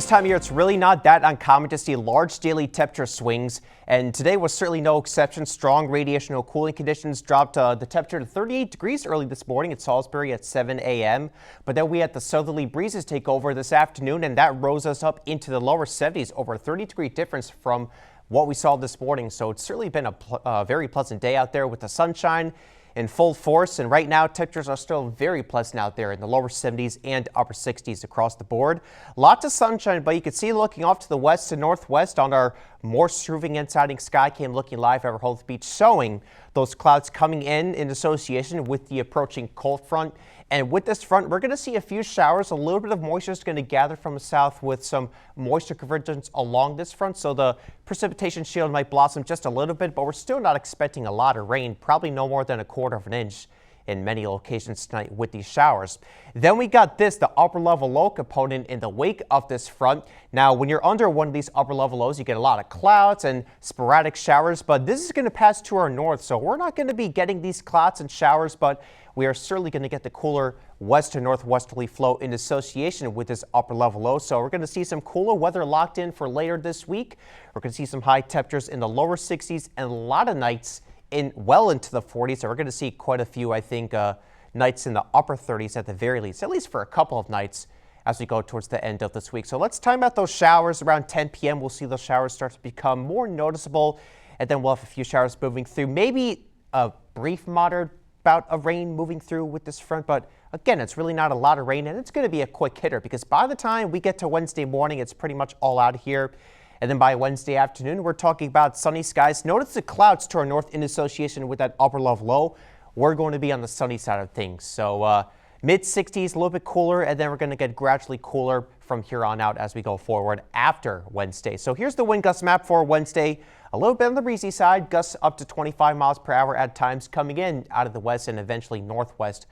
This time of year, it's really not that uncommon to see large daily temperature swings, and today was certainly no exception. Strong radiational cooling conditions dropped the temperature to 38 degrees early this morning at Salisbury at 7 a.m. But then we had the southerly breezes take over this afternoon, and that rose us up into the lower 70s, over a 30-degree difference from what we saw this morning. So it's certainly been a very pleasant day out there with the sunshine in full force, and right now temperatures are still very pleasant out there in the lower 70s and upper 60s across the board. Lots of sunshine, but you can see looking off to the west and northwest on our moist-roofing and siding Skycam looking live over Rehoboth Beach, showing those clouds coming in association with the approaching cold front. And with this front, we're going to see a few showers. A little bit of moisture is going to gather from the south with some moisture convergence along this front. So the precipitation shield might blossom just a little bit, but we're still not expecting a lot of rain, probably no more than a quarter of an inch in many locations tonight with these showers. Then we got this, the upper level low component in the wake of this front. Now, when you're under one of these upper level lows, you get a lot of clouds and sporadic showers, but this is going to pass to our north. So we're not going to be getting these clouds and showers, but we are certainly going to get the cooler west to northwesterly flow in association with this upper level low. So we're going to see some cooler weather locked in for later this week. We're going to see some high temperatures in the lower 60s and a lot of nights well into the 40s. So we're going to see quite a few, I think, nights in the upper 30s at the very least, at least for a couple of nights as we go towards the end of this week. So let's time out those showers around 10 p.m. We'll see those showers start to become more noticeable, and then we'll have a few showers moving through, maybe a brief moderate bout of rain moving through with this front. But again, it's really not a lot of rain, and it's going to be a quick hitter because by the time we get to Wednesday morning, it's pretty much all out here. And then by Wednesday afternoon, we're talking about sunny skies. Notice the clouds to our north in association with that upper level low. We're going to be on the sunny side of things. So mid 60s, a little bit cooler, and then we're going to get gradually cooler from here on out as we go forward after Wednesday. So here's the wind gust map for Wednesday. A little bit on the breezy side, gusts up to 25 miles per hour at times coming in out of the west and eventually northwest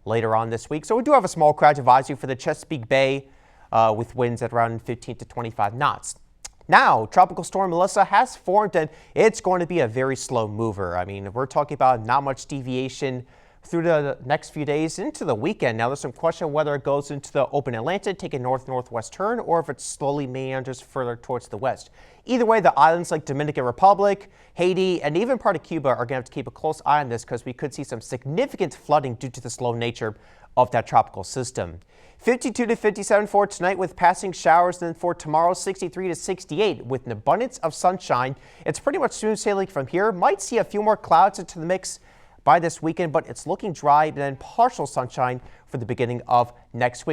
later on this week. So we do have a small crash advisory for the Chesapeake Bay with winds at around 15 to 25 knots. Now, Tropical Storm Melissa has formed, and it's going to be a very slow mover. I mean, we're talking about not much deviation through the next few days into the weekend. Now, there's some question whether it goes into the open Atlantic, take a north-northwest turn, or if it slowly meanders further towards the west. Either way, the islands like Dominican Republic, Haiti, and even part of Cuba are going to have to keep a close eye on this because we could see some significant flooding due to the slow nature of that tropical system. 52 to 57 for tonight with passing showers, then for tomorrow 63 to 68 with an abundance of sunshine. It's pretty much smooth sailing from here. Might see a few more clouds into the mix by this weekend, but it's looking dry and then partial sunshine for the beginning of next week.